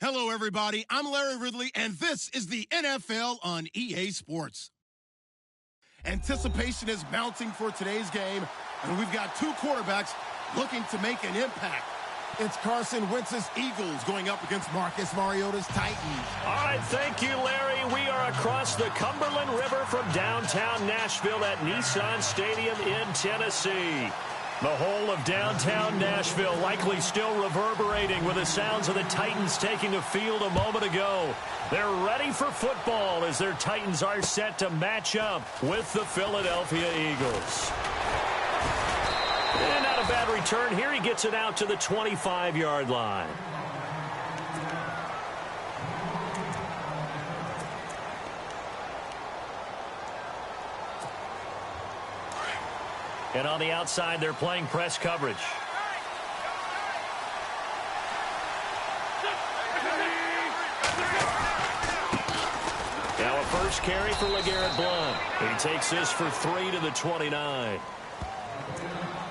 Hello, everybody. I'm Larry Ridley, and this is the NFL on EA Sports. Anticipation is mounting for today's game, and we've got two quarterbacks looking to make an impact. It's Carson Wentz's Eagles going up against Marcus Mariota's Titans. All right, thank you, Larry. We are across the Cumberland River from downtown Nashville at Nissan Stadium in Tennessee. The whole of downtown Nashville likely still reverberating with the sounds of the Titans taking the field a moment ago. They're ready for football as their Titans are set to match up with the Philadelphia Eagles. And not a bad return here. He gets it out to the 25-yard line. And on the outside, they're playing press coverage. Now a first carry for LeGarrette Blount. He takes this for 3 to the 29.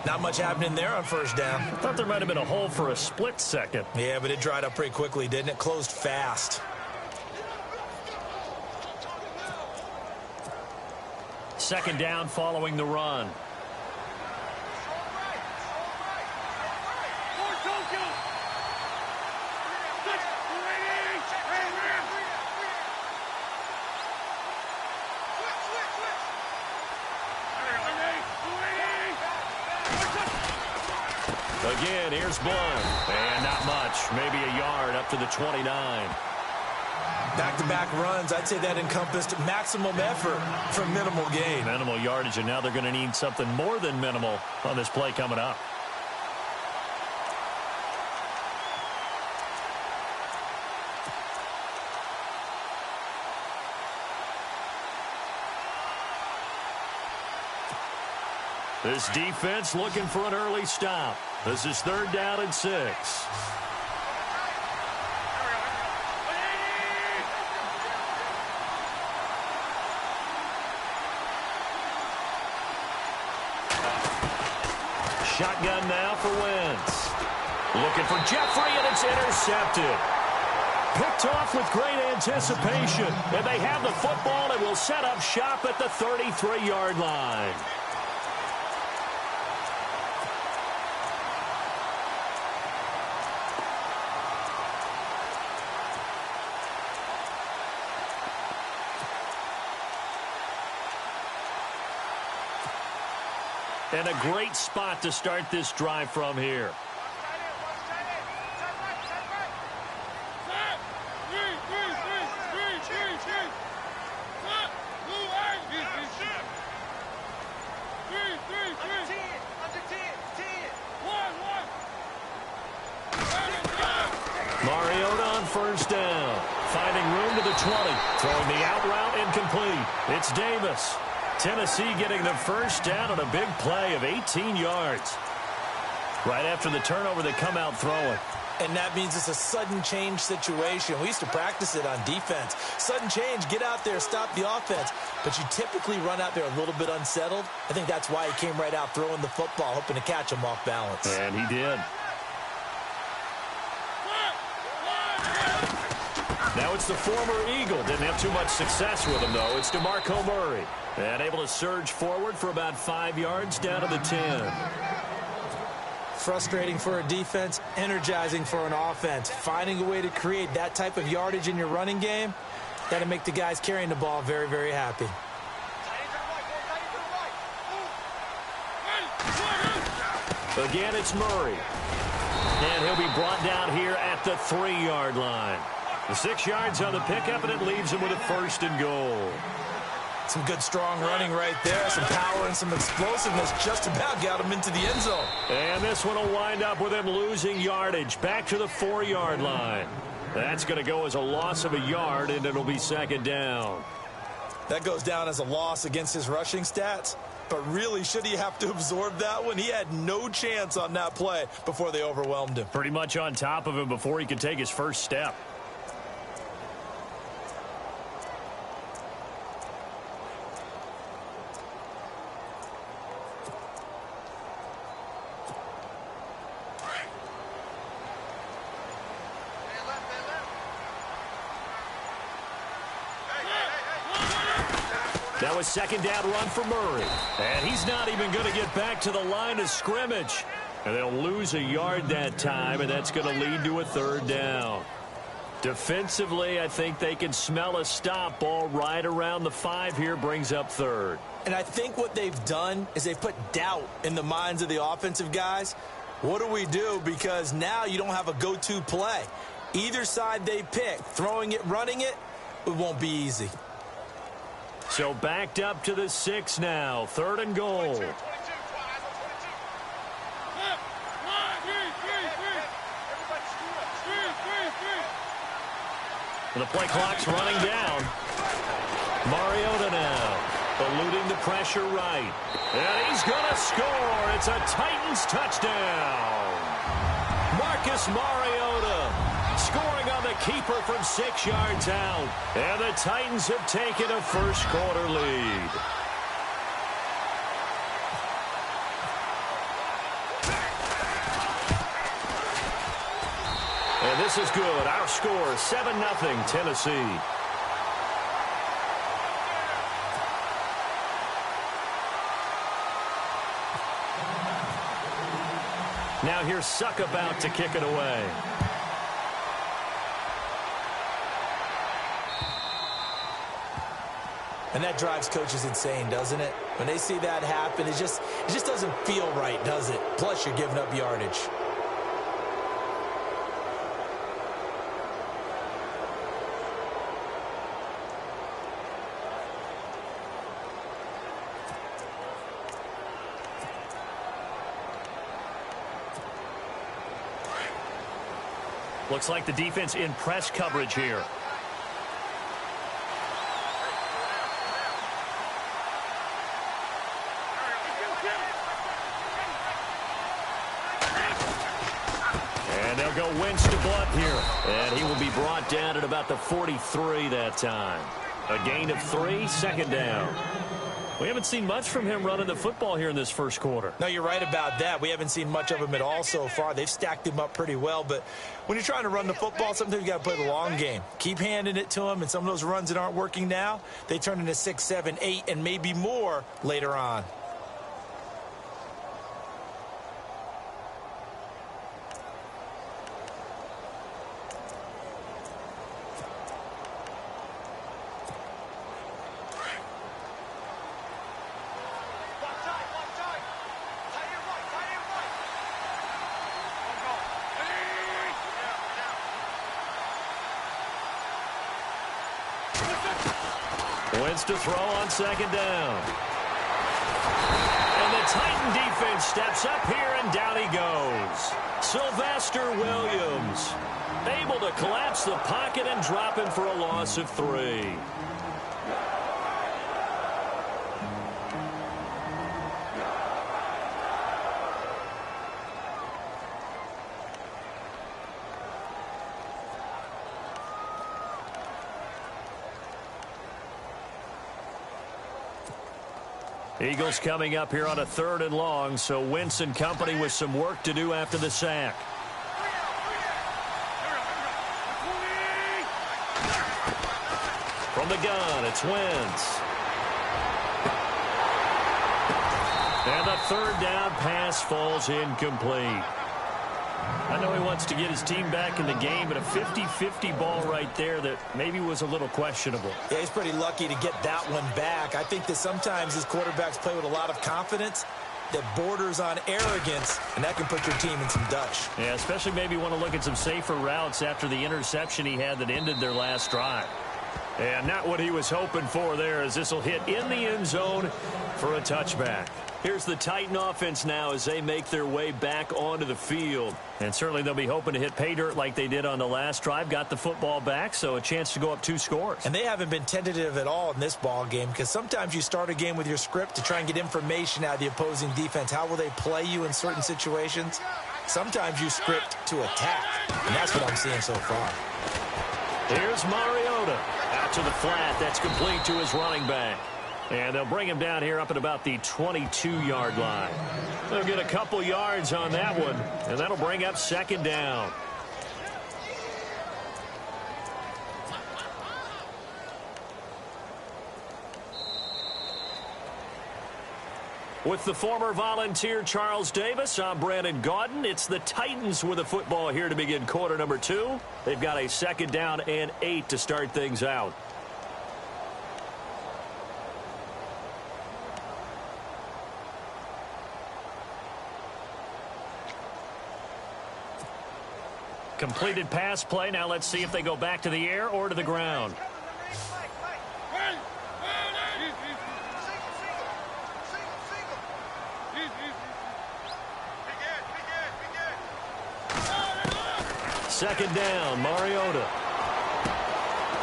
Not much happening there on first down. I thought there might have been a hole for a split second. Yeah, but it dried up pretty quickly, didn't it? Closed fast. Second down following the run. Again, here's Blount. And not much. Maybe a yard up to the 29. Back-to-back runs, I'd say that encompassed maximum effort for minimal gain. Minimal yardage, and now they're going to need something more than minimal on this play coming up. This defense looking for an early stop. This is 3rd down and 6. Shotgun now for Wentz. Looking for Jeffrey, and it's intercepted. Picked off with great anticipation. And they have the football and will set up shop at the 33-yard line. And a great spot to start this drive from here. Mariota on first down. Finding room to the 20. Throwing the out route incomplete. It's Davis. Tennessee getting the first down on a big play of 18 yards. Right after the turnover, they come out throwing. And that means it's a sudden change situation. We used to practice it on defense. Sudden change, get out there, stop the offense. But you typically run out there a little bit unsettled. I think that's why he came right out throwing the football, hoping to catch him off balance. And he did. Now it's the former Eagle. Didn't have too much success with him, though. It's DeMarco Murray. And able to surge forward for about 5 yards down to the 10. Frustrating for a defense, energizing for an offense. Finding a way to create that type of yardage in your running game, that'll make the guys carrying the ball very, very happy. Again, it's Murray. And he'll be brought down here at the 3-yard line. The 6 yards on the pickup, and it leaves him with a 1st and goal. Some good, strong running right there. Some power and some explosiveness just about got him into the end zone. And this one will wind up with him losing yardage back to the 4-yard line. That's going to go as a loss of a yard, and it'll be 2nd down. That goes down as a loss against his rushing stats. But really, should he have to absorb that one? He had no chance on that play before they overwhelmed him. Pretty much on top of him before he could take his first step. Now a second down run for Murray. And he's not even going to get back to the line of scrimmage. And they'll lose a yard that time, and that's going to lead to a third down. Defensively, I think they can smell a stop. Ball right around the 5 here, brings up third. And I think what they've done is they've put doubt in the minds of the offensive guys. What do we do? Because now you don't have a go-to play. Either side they pick, throwing it, running it, it won't be easy. So backed up to the 6 now. Third and goal. The play clock's running down. Mariota now, eluding the pressure right. And he's going to score. It's a Titans touchdown. Marcus Mariota scoring on the keeper from 6 yards out. And the Titans have taken a first-quarter lead. And this is good. Our score, 7-0 Tennessee. Now here's Suck about to kick it away. And that drives coaches insane, doesn't it? When they see that happen, it just doesn't feel right, does it? Plus, you're giving up yardage. Looks like the defense in press coverage here. And they'll go Wentz to Blunt here. And he will be brought down at about the 43 that time. A gain of 3, second down. We haven't seen much from him running the football here in this first quarter. No, you're right about that. We haven't seen much of him at all so far. They've stacked him up pretty well, but when you're trying to run the football, sometimes you got to play the long game. Keep handing it to him, and some of those runs that aren't working now, they turn into 6, 7, 8, and maybe more later on. Wentz to throw on second down. And the Titan defense steps up here, and down he goes. Sylvester Williams able to collapse the pocket and drop him for a loss of 3. Eagles coming up here on a 3rd and long, so Wentz and company with some work to do after the sack. From the gun, it's Wentz. And the 3rd down pass falls incomplete. I know he wants to get his team back in the game, but a 50-50 ball right there that maybe was a little questionable. Yeah, he's pretty lucky to get that one back. I think that sometimes his quarterbacks play with a lot of confidence that borders on arrogance, and that can put your team in some Dutch. Yeah, especially maybe want to look at some safer routes after the interception he had that ended their last drive. And not what he was hoping for there, as this will hit in the end zone for a touchback. Here's the Titan offense now as they make their way back onto the field. And certainly they'll be hoping to hit pay dirt like they did on the last drive. Got the football back, so a chance to go up 2 scores. And they haven't been tentative at all in this ball game, because sometimes you start a game with your script to try and get information out of the opposing defense. How will they play you in certain situations? Sometimes you script to attack, and that's what I'm seeing so far. Here's Mariota. Out to the flat. That's complete to his running back. And they'll bring him down here up at about the 22-yard line. They'll get a couple yards on that one, and that'll bring up second down. With the former Volunteer Charles Davis, I'm Brandon Gaudin. It's the Titans with the football here to begin quarter number 2. They've got a 2nd down and 8 to start things out. Completed pass play. Now let's see if they go back to the air or to the ground. Second down, Mariota.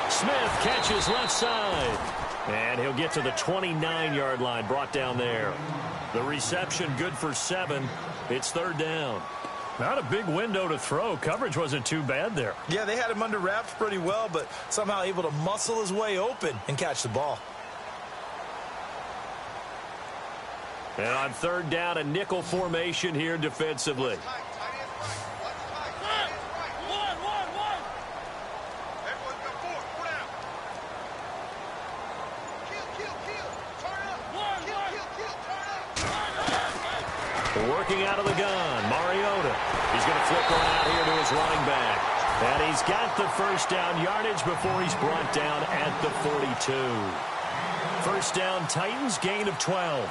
Smith catches left side. And he'll get to the 29-yard line, brought down there. The reception good for 7. It's 3rd down. Not a big window to throw. Coverage wasn't too bad there. Yeah, they had him under wraps pretty well, but somehow able to muscle his way open and catch the ball. And on 3rd down, a nickel formation here defensively. Working out of the gun, Mariota. He's going to flip around here to his running back. And he's got the 1st down yardage before he's brought down at the 42. 1st down, Titans, gain of 12.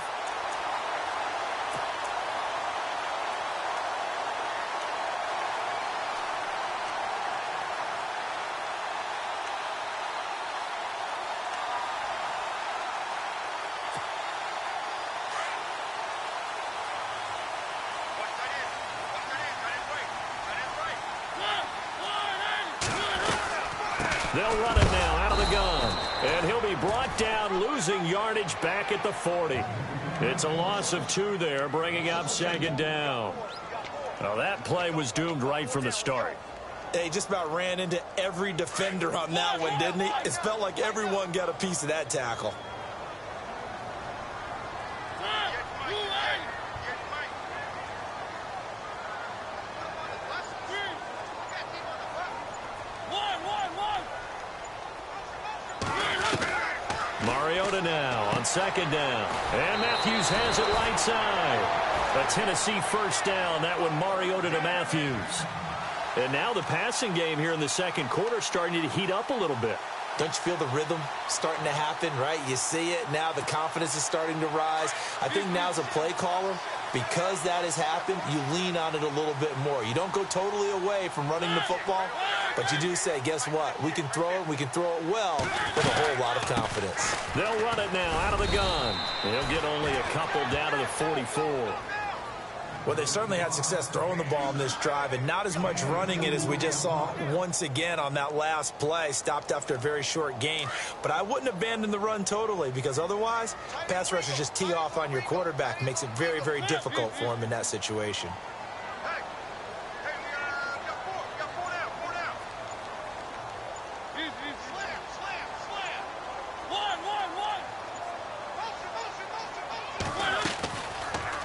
They'll run it now out of the gun. And he'll be brought down, losing yardage back at the 40. It's a loss of 2 there, bringing up 2nd down. Well, that play was doomed right from the start. He just about ran into every defender on that one, didn't he? It felt like everyone got a piece of that tackle. Mariota now on 2nd down. And Matthews has it right side. A Tennessee 1st down. That one Mariota to Matthews. And now the passing game here in the 2nd quarter starting to heat up a little bit. Don't you feel the rhythm starting to happen, right? You see it now. The confidence is starting to rise. I think now as a play caller, because that has happened, you lean on it a little bit more. You don't go totally away from running the football, but you do say, guess what? We can throw it. We can throw it well with a whole lot of confidence. They'll run it now out of the gun. He'll get only a couple down to the 44. Well, they certainly had success throwing the ball in this drive and not as much running it as we just saw once again on that last play. Stopped after a very short gain. But I wouldn't abandon the run totally because otherwise, pass rushers just tee off on your quarterback. Makes it very, very difficult for him in that situation.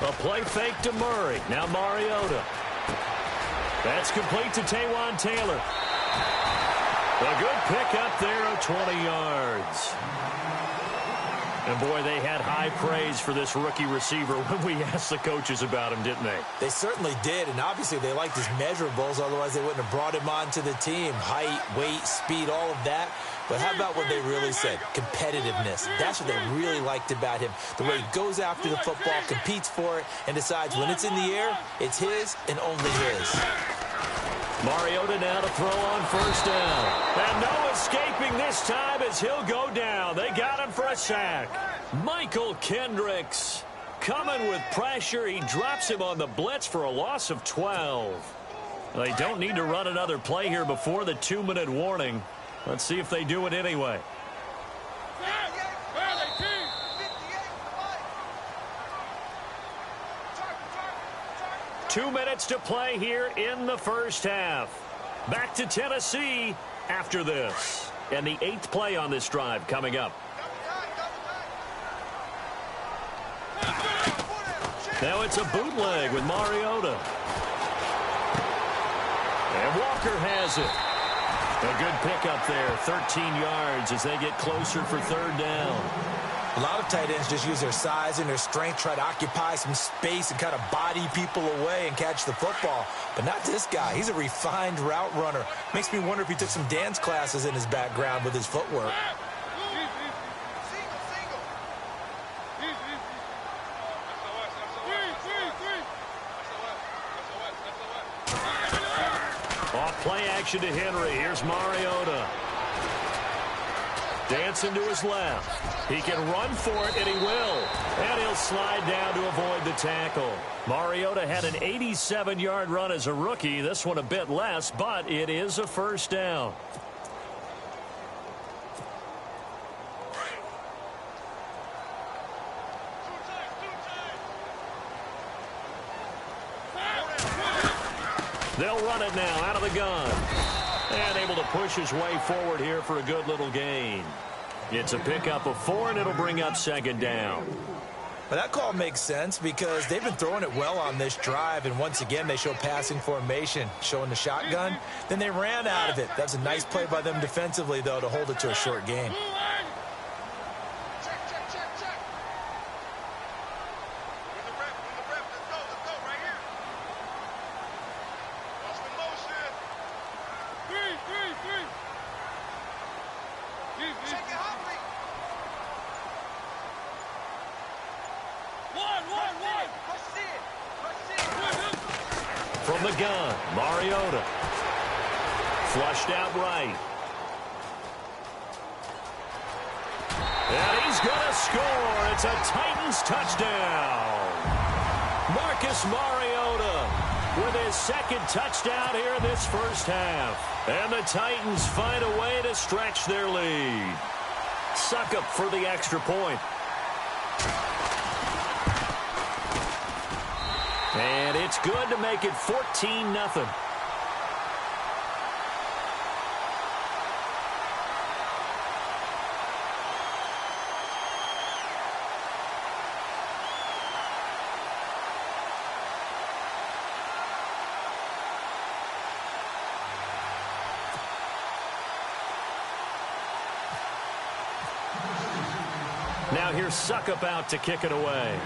A play fake to Murray. Now Mariota. That's complete to Taywan Taylor. A good pick up there of 20 yards. And, boy, they had high praise for this rookie receiver when we asked the coaches about him, didn't they? They certainly did, and obviously they liked his measurables. Otherwise, they wouldn't have brought him onto the team. Height, weight, speed, all of that. But how about what they really said? Competitiveness. That's what they really liked about him. The way he goes after the football, competes for it, and decides when it's in the air, it's his and only his. Mariota now to throw on 1st down. And no escaping this time as he'll go down. They got him for a sack. Michael Kendricks coming with pressure. He drops him on the blitz for a loss of 12. They don't need to run another play here before the 2-minute warning. Let's see if they do it anyway. 2 minutes to play here in the 1st half. Back to Tennessee after this. And the 8th play on this drive coming up. Now it's a bootleg with Mariota. And Walker has it. A good pickup there, 13 yards as they get closer for 3rd down. A lot of tight ends just use their size and their strength, try to occupy some space and kind of body people away and catch the football. But not this guy. He's a refined route runner. Makes me wonder if he took some dance classes in his background with his footwork. Off play action to Henry. Here's Mariota. Dancing to his left. He can run for it, and he will. And he'll slide down to avoid the tackle. Mariota had an 87-yard run as a rookie. This one a bit less, but it is a first down. They'll run it now out of the gun. And able to push his way forward here for a good little gain. It's a pickup of 4, and it'll bring up second down. But that call makes sense because they've been throwing it well on this drive, and once again they show passing formation, showing the shotgun. Then they ran out of it. That's a nice play by them defensively, though, to hold it to a short game. From the gun, Mariota. Flushed out right. And he's going to score. It's a Titans touchdown. Marcus Mariota with his second touchdown here in this first half. And the Titans find a way to stretch their lead. Suckup for the extra point. And it's good to make it 14-0. Now here's Suckup out to kick it away.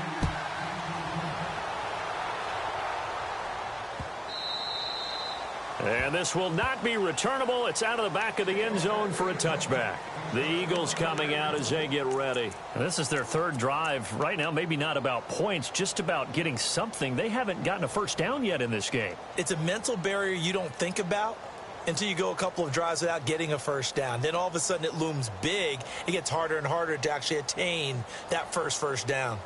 And this will not be returnable. It's out of the back of the end zone for a touchback. The Eagles coming out as they get ready. And this is their third drive. Right now, maybe not about points, just about getting something. They haven't gotten a first down yet in this game. It's a mental barrier you don't think about until you go a couple of drives without getting a first down. Then all of a sudden it looms big. It gets harder and harder to actually attain that first down.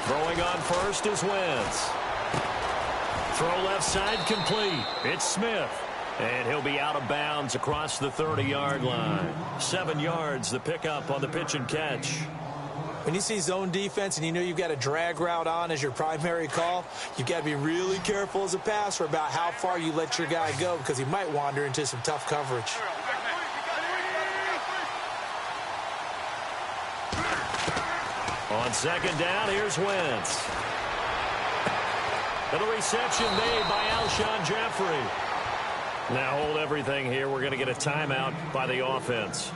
Throwing on first is Wentz. Throw left side complete. It's Smith. And he'll be out of bounds across the 30-yard line. 7 yards, the pickup on the pitch and catch. When you see zone defense and you know you've got a drag route on as your primary call, you've got to be really careful as a passer about how far you let your guy go because he might wander into some tough coverage. On second down, here's Wentz. And the reception made by Alshon Jeffrey. Now hold everything here. We're going to get a timeout by the offense,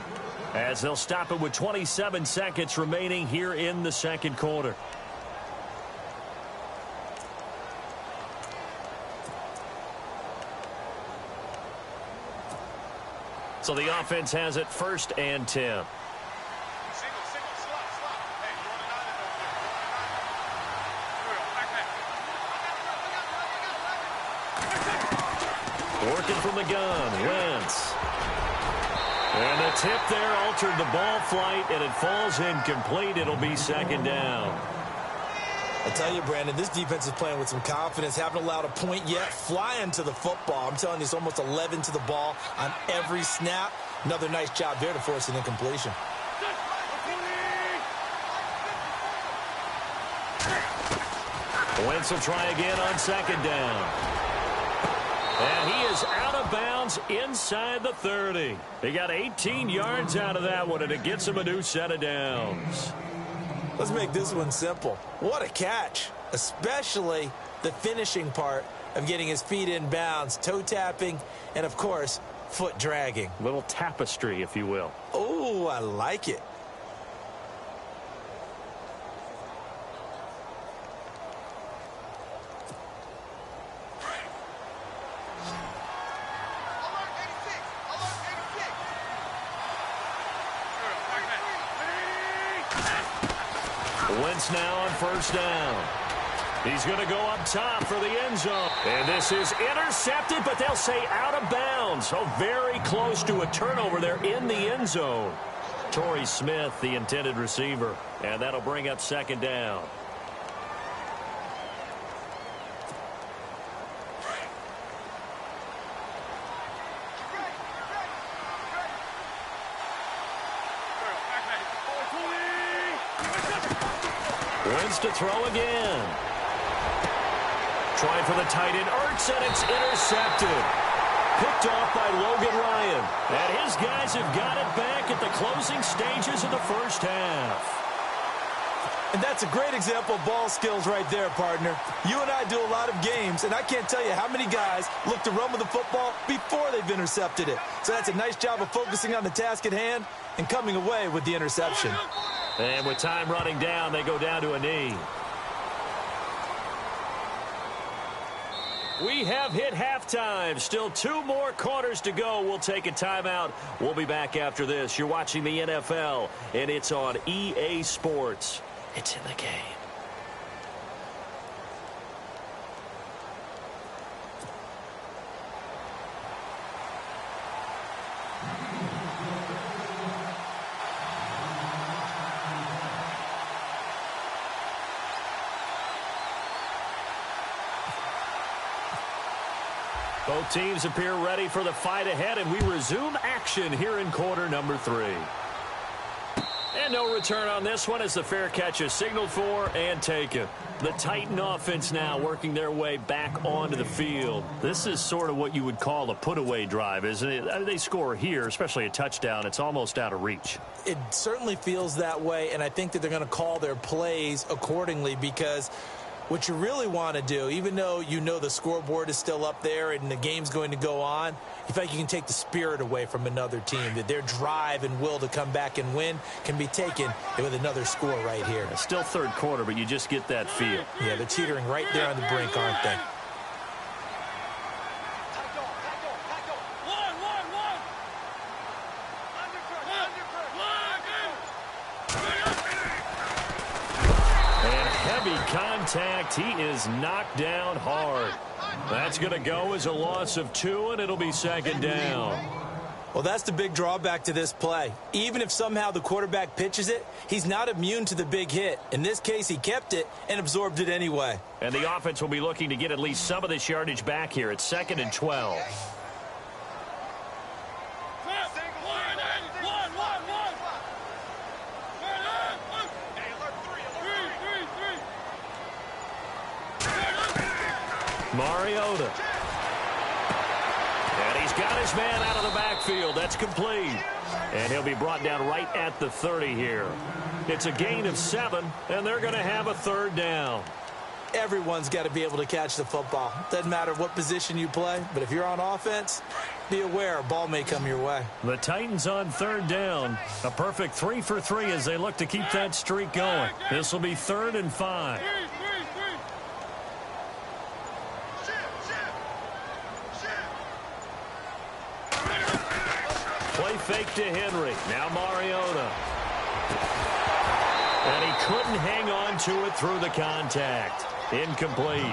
as they'll stop it with 27 seconds remaining here in the second quarter. So the offense has it 1st and 10. Working from the gun, Wentz. And the tip there altered the ball flight, and it falls incomplete. It'll be second down. I tell you, Brandon, this defense is playing with some confidence. Haven't allowed a point yet. Flying to the football. I'm telling you, it's almost 11 to the ball on every snap. Another nice job there to force an incompletion. Wentz will try again on second down. And he is out of bounds inside the 30. He got 18 yards out of that one, and it gets him a new set of downs. Let's make this one simple. What a catch, especially the finishing part of getting his feet in bounds, toe tapping, and, of course, foot dragging. Little tapestry, if you will. Oh, I like it. Wentz now on first down. He's going to go up top for the end zone. And this is intercepted, but they'll say out of bounds. So very close to a turnover there in the end zone. Torrey Smith, the intended receiver. And that'll bring up second down. Wentz to throw again. Trying for the tight end, Ertz, and it's intercepted. Picked off by Logan Ryan. And his guys have got it back at the closing stages of the first half. And that's a great example of ball skills right there, partner. You and I do a lot of games, and I can't tell you how many guys look to run with the football before they've intercepted it. So that's a nice job of focusing on the task at hand and coming away with the interception. And with time running down, they go down to a knee. We have hit halftime. Still 2 more quarters to go. We'll take a timeout. We'll be back after this. You're watching the NFL, and it's on EA Sports. It's in the game. Both teams appear ready for the fight ahead, and we resume action here in quarter number 3. And no return on this one as the fair catch is signaled for and taken. The Titan offense now working their way back onto the field. This is sort of what you would call a put-away drive, isn't it? I mean, they score here, especially a touchdown. It's almost out of reach. It certainly feels that way, and I think that they're going to call their plays accordingly because what you really want to do, even though you know the scoreboard is still up there and the game's going to go on, you feel like you can take the spirit away from another team, that their drive and will to come back and win can be taken with another score right here. It's still third quarter, but you just get that feel. Yeah, they're teetering right there on the brink, aren't they? Contact. He is knocked down hard. That's going to go as a loss of 2, and it'll be second down. Well, that's the big drawback to this play. Even if somehow the quarterback pitches it, he's not immune to the big hit. In this case, he kept it and absorbed it anyway. And the offense will be looking to get at least some of this yardage back here. It's 2nd and 12. Mariota. And he's got his man out of the backfield. That's complete. And he'll be brought down right at the 30 here. It's a gain of 7, and they're going to have a third down. Everyone's got to be able to catch the football. Doesn't matter what position you play, but if you're on offense, be aware a ball may come your way. The Titans on third down. A perfect 3 for 3 as they look to keep that streak going. This will be 3rd and 5. Play fake to Henry. Now Mariota. And he couldn't hang on to it through the contact. Incomplete.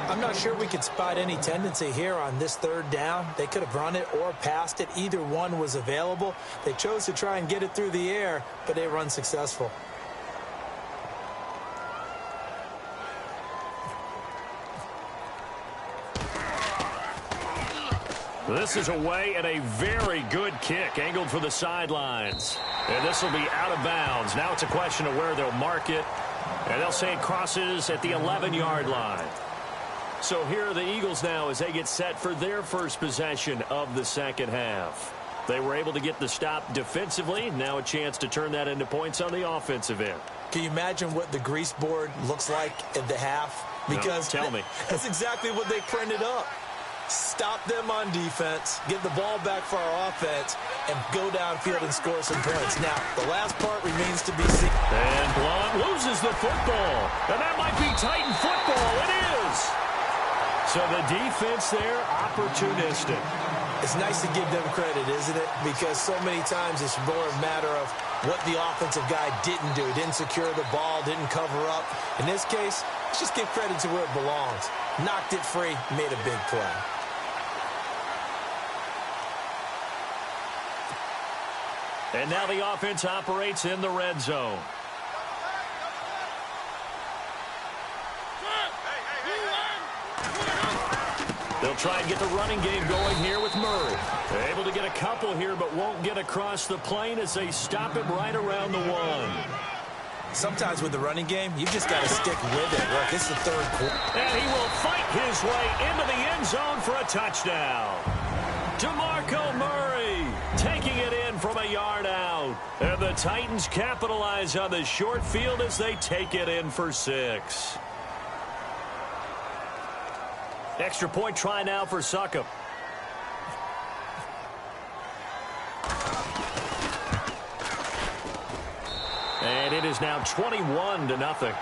I'm not sure we could spot any tendency here on this third down. They could have run it or passed it. Either one was available. They chose to try and get it through the air, but they were unsuccessful. This is away and a very good kick angled for the sidelines. And this will be out of bounds. Now it's a question of where they'll mark it. And they'll say it crosses at the 11-yard line. So here are the Eagles now as they get set for their first possession of the second half. They were able to get the stop defensively. Now a chance to turn that into points on the offensive end. Can you imagine what the grease board looks like at the half? Because no, tell me. That's exactly what they printed up. Stop them on defense, get the ball back for our offense, and go downfield and score some points. Now, the last part remains to be seen. And Blunt loses the football. And that might be Titan football. It is. So the defense there, opportunistic. It's nice to give them credit, isn't it? Because so many times it's more a matter of what the offensive guy didn't do. Didn't secure the ball, didn't cover up. In this case, let's just give credit to where it belongs. Knocked it free, made a big play. And now the offense operates in the red zone. They'll try and get the running game going here with Murray. They're able to get a couple here, but won't get across the plane as they stop him right around the one. Sometimes with the running game, you've just got to stick with it. Look, it's the third quarter. And he will fight his way into the end zone for a touchdown. DeMarco Murray taking it in from a yard out. And the Titans capitalize on the short field as they take it in for 6. Extra point try now for Succop. And it is now 21-0.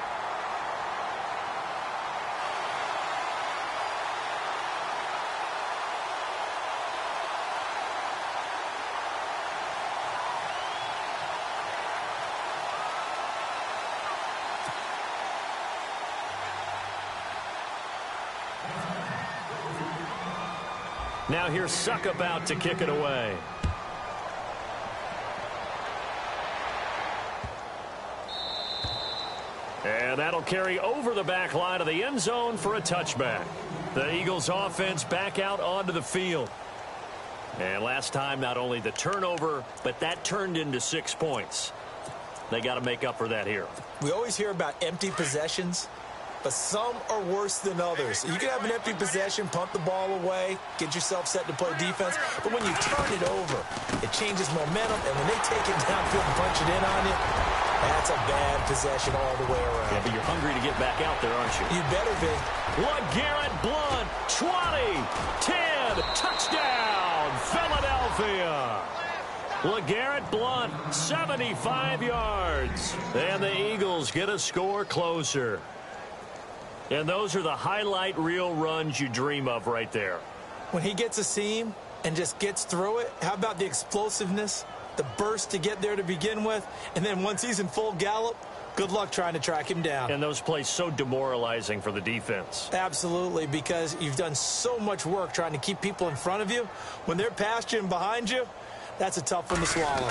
Now here's Succop out to kick it away. And that'll carry over the back line of the end zone for a touchback. The Eagles offense back out onto the field. And last time, not only the turnover, but that turned into 6 points. They got to make up for that here. We always hear about empty possessions, but some are worse than others. You can have an empty possession, punt the ball away, get yourself set to play defense, but when you turn it over, it changes momentum, and when they take it downfield and punch it in on you, that's a bad possession all the way around. Yeah, but you're hungry to get back out there, aren't you? You better be. LeGarrette Blount, 20, 10, touchdown, Philadelphia. LeGarrette Blount, 75 yards. And the Eagles get a score closer. And those are the highlight reel runs you dream of right there. When he gets a seam and just gets through it, how about the explosiveness, the burst to get there to begin with, and then once he's in full gallop, good luck trying to track him down. And those plays so demoralizing for the defense. Absolutely, because you've done so much work trying to keep people in front of you. When they're past you and behind you, that's a tough one to swallow.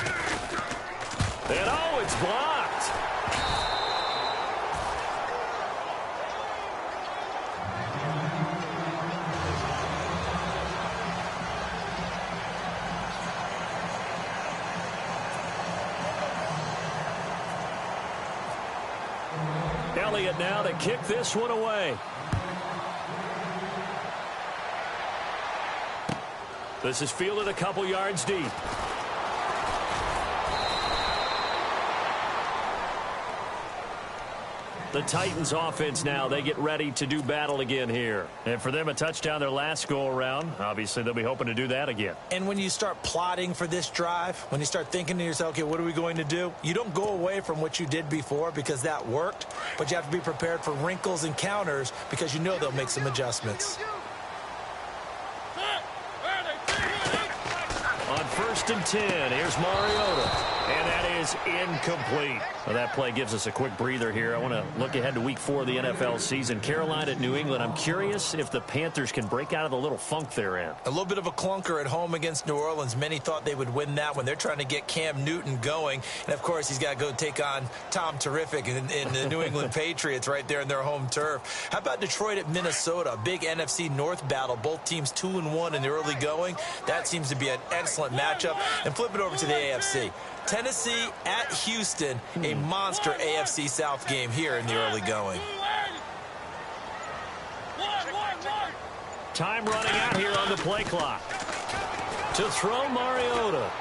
And oh, it's blocked. Elliott now to kick this one away. This is fielded a couple yards deep. The Titans offense now, they get ready to do battle again here. And for them, a touchdown their last go-around. Obviously, they'll be hoping to do that again. And when you start plotting for this drive, when you start thinking to yourself, okay, what are we going to do? You don't go away from what you did before because that worked, but you have to be prepared for wrinkles and counters because you know they'll make some adjustments. On 1st and 10, here's Mariota. And that is incomplete. Well, that play gives us a quick breather here. I want to look ahead to week 4 of the NFL season. Carolina at New England. I'm curious if the Panthers can break out of the little funk they're in. A little bit of a clunker at home against New Orleans. Many thought they would win that when they're trying to get Cam Newton going. And, of course, he's got to go take on Tom Terrific in the New England Patriots right there in their home turf. How about Detroit at Minnesota? A big NFC North battle. Both teams 2-1 in the early going. That seems to be an excellent matchup. And flip it over to the AFC. Tennessee at Houston, a monster AFC South game here in the early going. Time running out here on the play clock. To throw Mariota.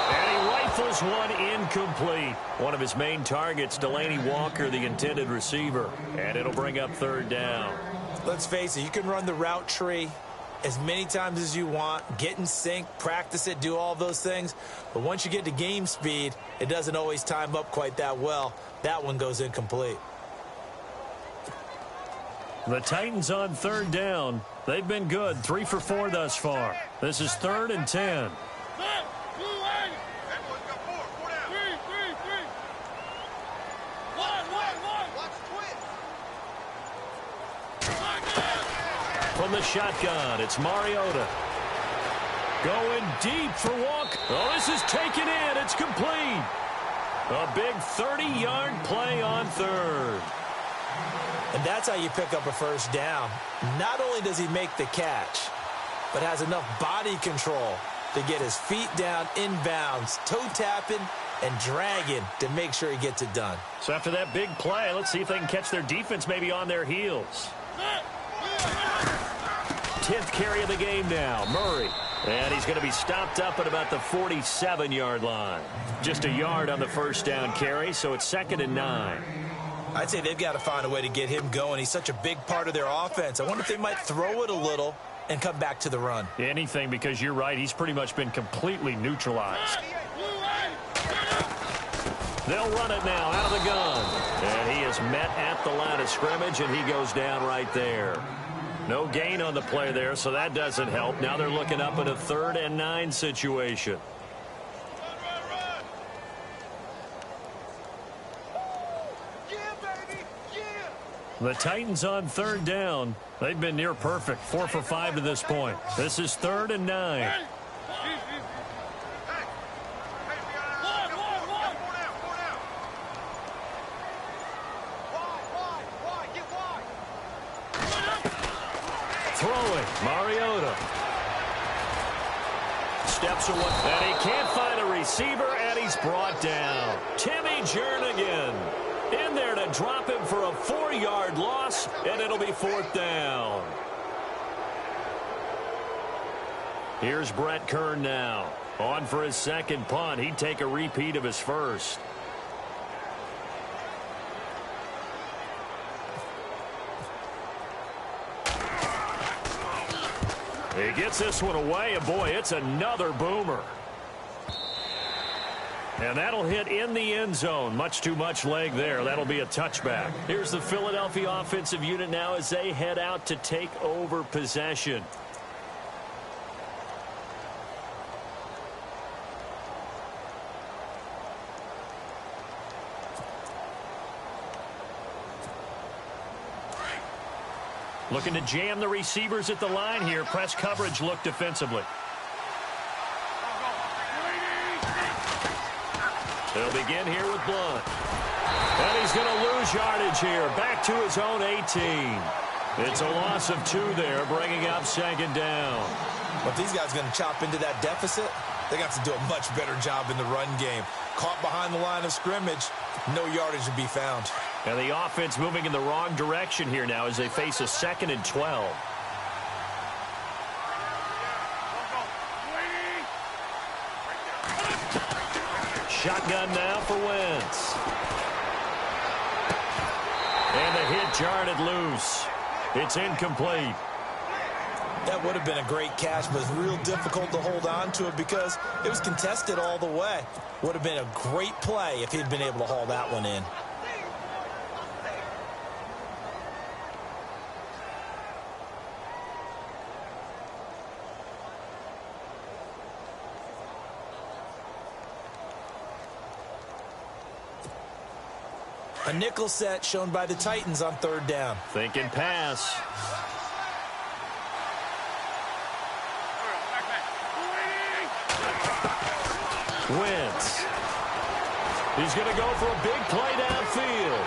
And he rifles one incomplete. One of his main targets, Delaney Walker, the intended receiver. And it'll bring up third down. Let's face it, you can run the route tree as many times as you want, get in sync, practice it, do all those things. But once you get to game speed, it doesn't always time up quite that well. That one goes incomplete. The Titans on third down. They've been good, 3 for 4 thus far. This is 3rd and 10. From the shotgun, it's Mariota. Going deep for Walker. Oh, this is taken in. It's complete. A big 30-yard play on third. And that's how you pick up a first down. Not only does he make the catch, but has enough body control to get his feet down inbounds, toe tapping and dragging to make sure he gets it done. So after that big play, let's see if they can catch their defense maybe on their heels. 10th carry of the game now, Murray. And he's going to be stopped up at about the 47-yard line. Just a yard on the first down carry, so it's 2nd and 9. I'd say they've got to find a way to get him going. He's such a big part of their offense. I wonder if they might throw it a little and come back to the run. Anything, because you're right. He's pretty much been completely neutralized. They'll run it now out of the gun. And he is met at the line of scrimmage, and he goes down right there. No gain on the play there, so that doesn't help. Now they're looking up at a 3rd and 9 situation. The Titans on third down. They've been near perfect, 4 for 5 to this point. This is 3rd and 9. Throwing, Mariota. Steps away, and he can't find a receiver, and he's brought down. Timmy Jernigan in there to drop him for a 4-yard loss, and it'll be 4th down. Here's Brett Kern now. On for his second punt. He'd take a repeat of his first. He gets this one away, and boy, it's another boomer. And that'll hit in the end zone. Much too much leg there. That'll be a touchback. Here's the Philadelphia offensive unit now as they head out to take over possession. Looking to jam the receivers at the line here. Press coverage look defensively. They'll begin here with Blunt. And he's going to lose yardage here. Back to his own 18. It's a loss of 2 there, bringing up 2nd down. But these guys are going to chop into that deficit. They got to do a much better job in the run game. Caught behind the line of scrimmage, no yardage to be found. And the offense moving in the wrong direction here now as they face a 2nd and 12. Shotgun now for Wentz. And the hit jarred it loose. It's incomplete. That would have been a great catch, but it's real difficult to hold on to it because it was contested all the way. Would have been a great play if he'd been able to haul that one in. A nickel set shown by the Titans on 3rd down. Thinking pass. Wentz. He's going to go for a big play downfield.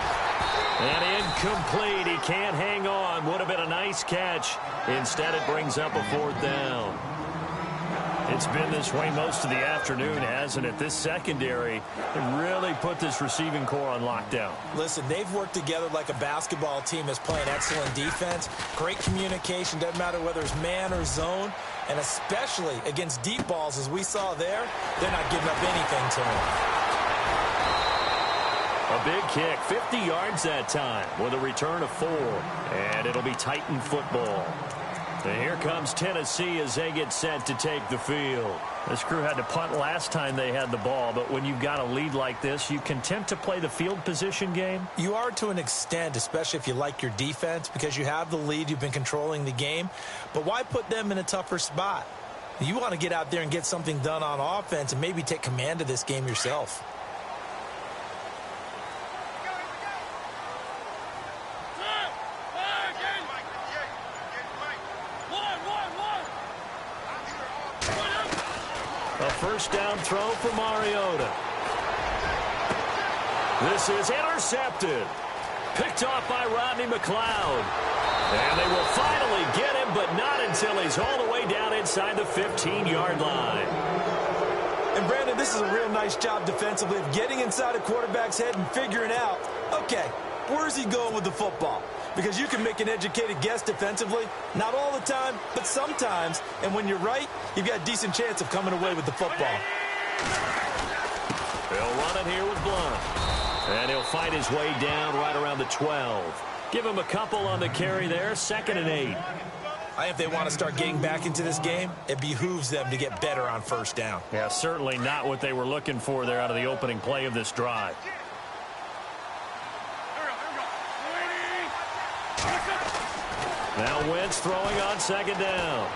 And incomplete. He can't hang on. Would have been a nice catch. Instead, it brings up a 4th down. It's been this way most of the afternoon, hasn't it? This secondary really put this receiving core on lockdown. Listen, they've worked together like a basketball team that's playing excellent defense. Great communication, doesn't matter whether it's man or zone. And especially against deep balls, as we saw there, they're not giving up anything to them. A big kick, 50 yards that time with a return of 4. And it'll be Titan football. And here comes Tennessee as they get set to take the field. This crew had to punt last time they had the ball, but when you've got a lead like this, you content to play the field position game? You are to an extent, especially if you like your defense, because you have the lead, you've been controlling the game. But why put them in a tougher spot? You want to get out there and get something done on offense and maybe take command of this game yourself. A first down throw for Mariota. This is intercepted. Picked off by Rodney McLeod. And they will finally get him, but not until he's all the way down inside the 15-yard line. And, Brandon, this is a real nice job defensively of getting inside a quarterback's head and figuring out, okay, where's he going with the football? Because you can make an educated guess defensively. Not all the time, but sometimes. And when you're right, you've got a decent chance of coming away with the football. They'll run it here with Blunt. And he'll fight his way down right around the 12. Give him a couple on the carry there, 2nd and 8. If they want to start getting back into this game, it behooves them to get better on first down. Yeah, certainly not what they were looking for there out of the opening play of this drive. Now Wentz throwing on 2nd down.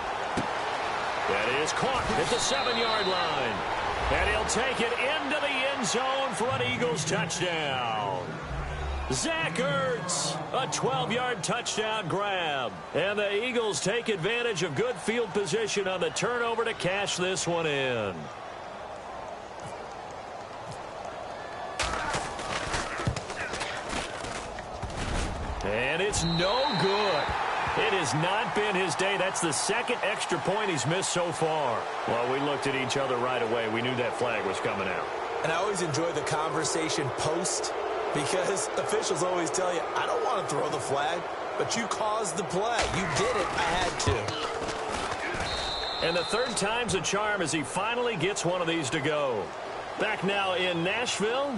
That is caught at the 7-yard line. And he'll take it into the end zone for an Eagles touchdown. Zach Ertz, a 12-yard touchdown grab. And the Eagles take advantage of good field position on the turnover to cash this one in. And it's no good. It has not been his day. That's the 2nd extra point he's missed so far. Well, we looked at each other right away. We knew that flag was coming out. And I always enjoy the conversation post, because officials always tell you, I don't want to throw the flag, but you caused the play. You did it. I had to. And the 3rd time's a charm as he finally gets one of these to go. Back now in Nashville.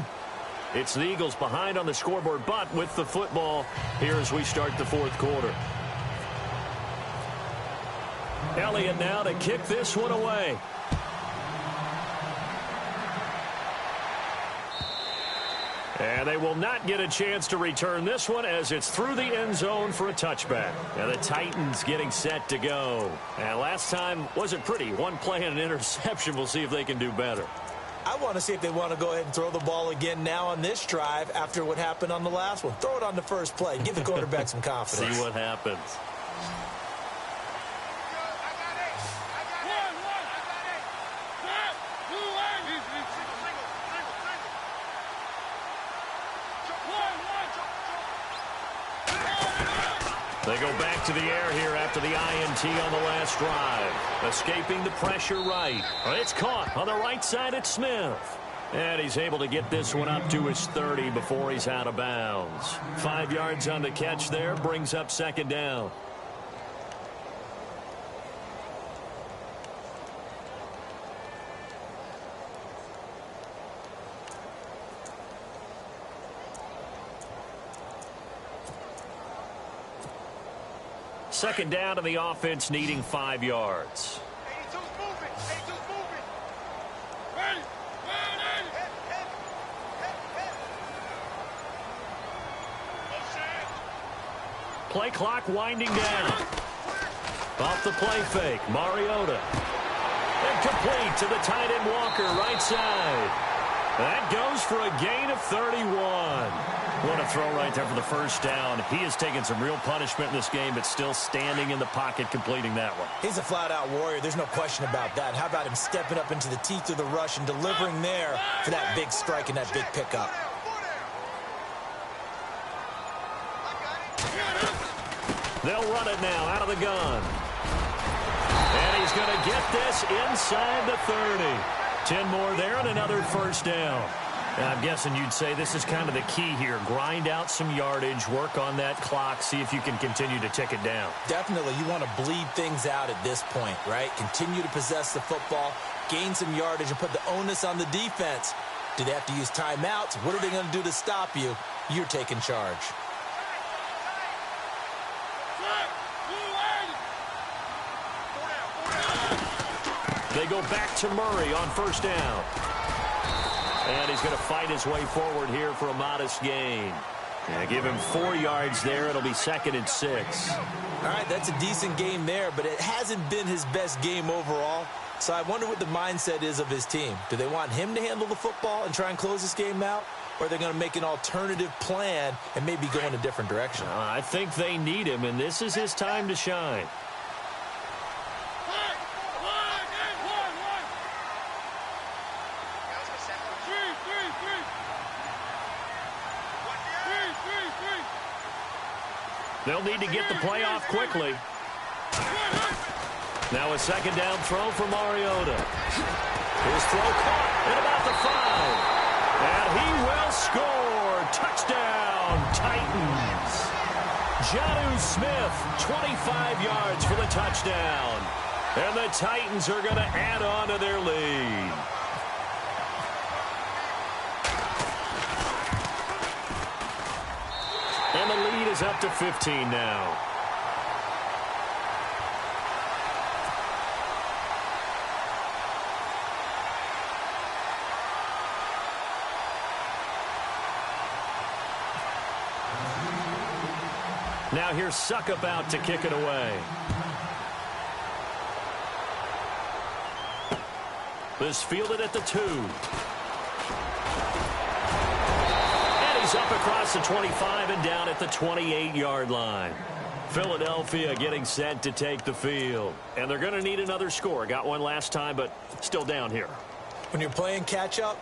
It's the Eagles behind on the scoreboard, but with the football here as we start the 4th quarter. Elliott now to kick this one away. And they will not get a chance to return this one as it's through the end zone for a touchback. And the Titans getting set to go. And last time wasn't pretty. One play and an interception. We'll see if they can do better. I want to see if they want to go ahead and throw the ball again now on this drive after what happened on the last one. Throw it on the first play. Give the quarterback some confidence. See what happens. They go back to the air here after the INT on the last drive. Escaping the pressure right. It's caught on the right side at Smith. And he's able to get this one up to his 30 before he's out of bounds. 5 yards on the catch there, brings up 2nd down. Second down to the offense, needing 5 yards. 82's moving. 82's moving. Ready. Play clock winding down. Off the play fake, Mariota. And complete to the tight end Walker, right side. That goes for a gain of 31. What a throw right there for the first down. He has taken some real punishment in this game, but still standing in the pocket, completing that one. He's a flat-out warrior. There's no question about that. How about him stepping up into the teeth of the rush and delivering there for that big strike and that big pickup? They'll run it now out of the gun. And he's going to get this inside the 30. 10 more there and another first down. And I'm guessing you'd say this is kind of the key here. Grind out some yardage, work on that clock, see if you can continue to tick it down. Definitely. You want to bleed things out at this point, right? Continue to possess the football, gain some yardage, and put the onus on the defense. Do they have to use timeouts? What are they going to do to stop you? You're taking charge. They go back to Murray on first down. And he's going to fight his way forward here for a modest gain. Give him 4 yards there. It'll be 2nd and 6. All right, that's a decent game there, but it hasn't been his best game overall. So I wonder what the mindset is of his team. Do they want him to handle the football and try and close this game out? Or are they going to make an alternative plan and maybe go in a different direction? I think they need him, and this is his time to shine. They'll need to get the play off quickly. Now a 2nd down throw for Mariota. His throw caught at about the 5. And he will score. Touchdown, Titans. Jonnu Smith, 25 yards for the touchdown. And the Titans are going to add on to their lead. And the lead is up to 15 now. Now here's Suckup out to kick it away. This fielded at the 2. He's up across the 25 and down at the 28-yard line. Philadelphia getting set to take the field. And they're going to need another score. Got one last time, but still down here. When you're playing catch-up,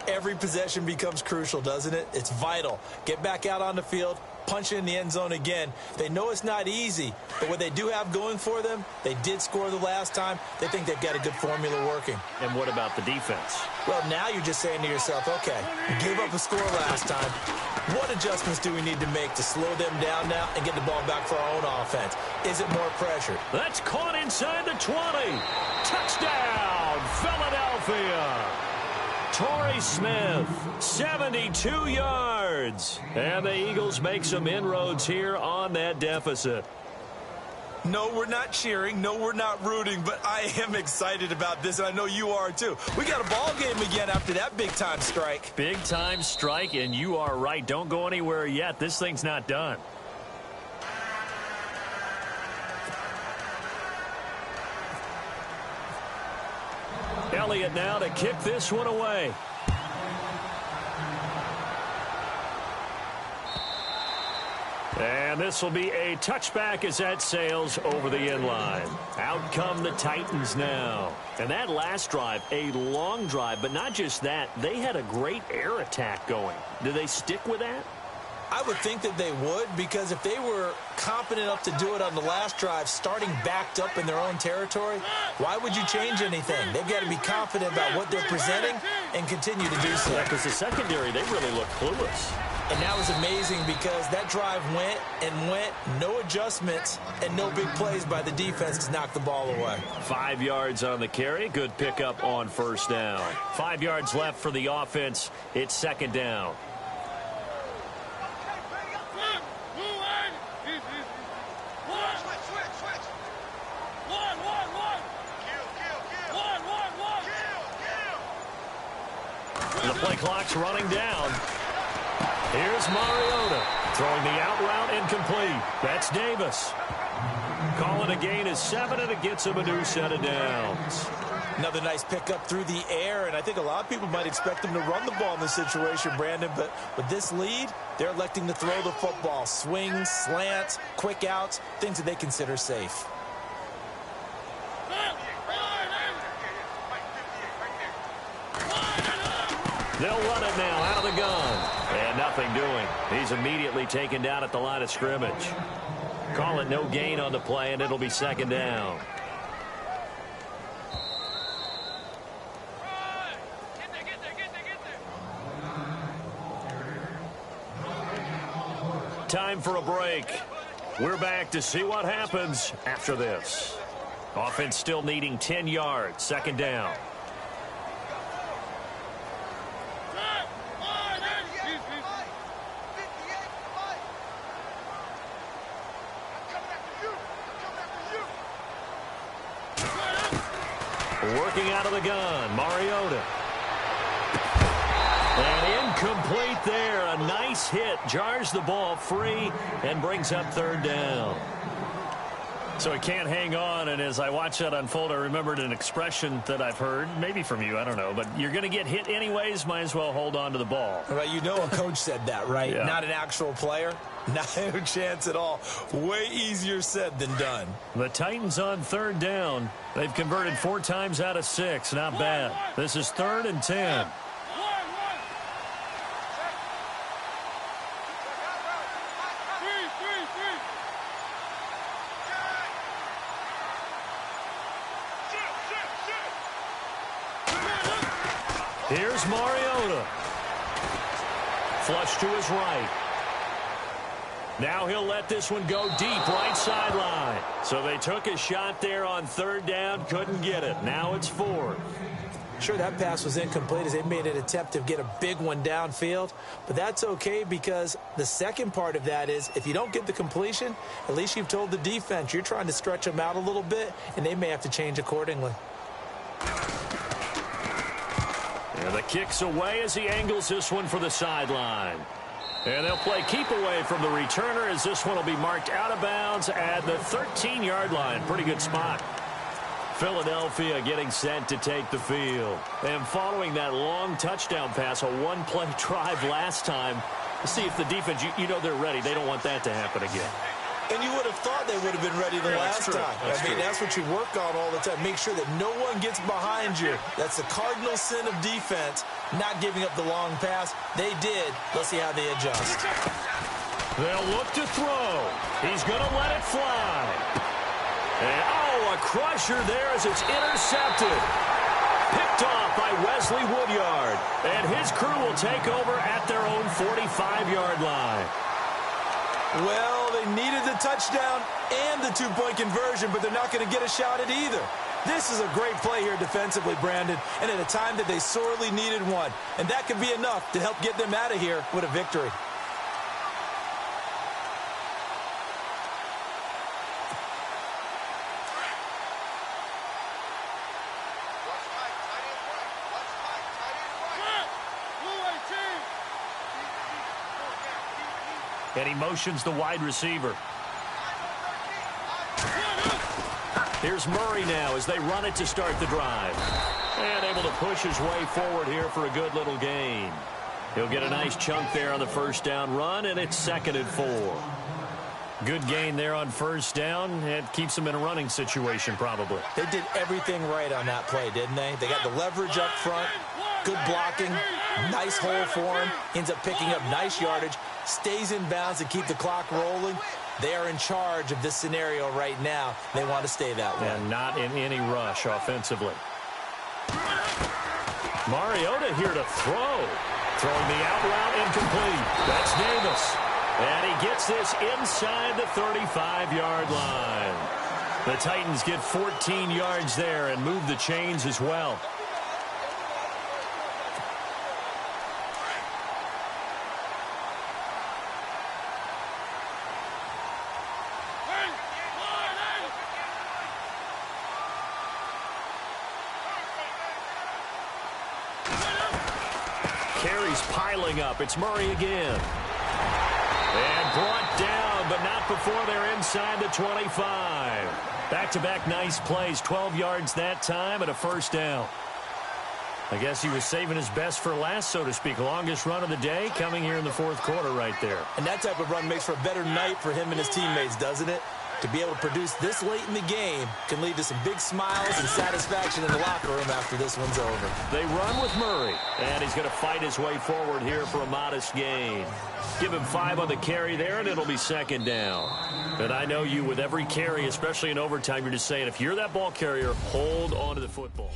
every possession becomes crucial, doesn't it? It's vital. Get back out on the field, punch it in the end zone again. They know it's not easy, but what they do have going for them, they did score the last time. They think they've got a good formula working. And what about the defense? Well, now you're just saying to yourself, okay, we gave up a score last time. What adjustments do we need to make to slow them down now and get the ball back for our own offense? Is it more pressure? That's caught inside the 20. Touchdown, Philadelphia. Torrey Smith, 72 yards. And the Eagles make some inroads here on that deficit. No, we're not cheering. No, we're not rooting. But I am excited about this, and I know you are too. We got a ball game again after that big-time strike. Big-time strike, and you are right. Don't go anywhere yet. This thing's not done. Elliott now to kick this one away. And this will be a touchback as that sails over the end line. Out come the Titans now. And that last drive, a long drive, but not just that. They had a great air attack going. Do they stick with that? I would think that they would, because if they were competent enough to do it on the last drive, starting backed up in their own territory, why would you change anything? They've got to be confident about what they're presenting and continue to do so. Yeah, because the secondary, they really look clueless. And that was amazing because that drive went and went, no adjustments, and no big plays by the defense to knock the ball away. 5 yards on the carry. Good pickup on first down. 5 yards left for the offense. It's second down. The play clock's running down. Here's Mariota throwing the out route incomplete. That's Davis. Calling a gain is 7, and it gets him a new set of downs. Another nice pickup through the air, and I think a lot of people might expect him to run the ball in this situation, Brandon, but with this lead, they're electing to throw the football. Swings, slants, quick outs, things that they consider safe. They'll run it now out of the gun. And nothing doing. He's immediately taken down at the line of scrimmage. Call it no gain on the play, and it'll be second down. Time for a break. We're back to see what happens after this. Offense still needing 10 yards. Second down. Working out of the gun, Mariota. And incomplete there. A nice hit. Jars the ball free and brings up third down. So he can't hang on, and as I watch that unfold, I remembered an expression that I've heard, maybe from you, I don't know, but you're going to get hit anyways, might as well hold on to the ball. Right, you know a coach said that, right? Yeah. Not an actual player. No chance at all. Way easier said than done. The Titans on third down. They've converted 4 times out of 6. Not bad. This is 3rd and 10. Here's Mariota. Flush to his right. Now he'll let this one go deep right sideline. So they took a shot there on third down, couldn't get it. Now it's 4th. Sure, that pass was incomplete as they made an attempt to get a big one downfield. But that's okay because the second part of that is if you don't get the completion, at least you've told the defense you're trying to stretch them out a little bit, and they may have to change accordingly. And the kick's away as he angles this one for the sideline. And they'll play keep away from the returner as this one will be marked out of bounds at the 13-yard line. Pretty good spot. Philadelphia getting set to take the field. And following that long touchdown pass, a one-play drive last time, to see if the defense, you know they're ready. They don't want that to happen again. And you would have thought they would have been ready the last time. That's what you work on all the time. Make sure that no one gets behind you. That's the cardinal sin of defense, not giving up the long pass. They did. Let's see how they adjust. They'll look to throw. He's going to let it fly. And, a crusher there as it's intercepted. Picked off by Wesley Woodyard. And his crew will take over at their own 45-yard line. Well, they needed the touchdown and the two-point conversion, but they're not going to get a shot at either. This is a great play here defensively, Brandon, and at a time that they sorely needed one. And that could be enough to help get them out of here with a victory. And he motions the wide receiver. Here's Murray now as they run it to start the drive. And able to push his way forward here for a good little gain. He'll get a nice chunk there on the first down run, and it's 2nd and 4. Good gain there on first down. It keeps them in a running situation probably. They did everything right on that play, didn't they? They got the leverage up front, good blocking, nice hole for him, ends up picking up nice yardage, stays in bounds to keep the clock rolling. They are in charge of this scenario right now. They want to stay that way. And not in any rush offensively. Mariota here to throw. Throwing the out route incomplete. That's Davis. And he gets this inside the 35-yard line. The Titans get 14 yards there and move the chains as well. Carries piling up. It's Murray again. And brought down, but not before they're inside the 25. Back-to-back nice plays. 12 yards that time and a first down. I guess he was saving his best for last, so to speak. Longest run of the day coming here in the 4th quarter right there. And that type of run makes for a better night for him and his teammates, doesn't it? To be able to produce this late in the game can lead to some big smiles and satisfaction in the locker room after this one's over. They run with Murray, and he's going to fight his way forward here for a modest gain. Give him 5 on the carry there, and it'll be 2nd down. And I know you, with every carry, especially in overtime, you're just saying, if you're that ball carrier, hold on to the football.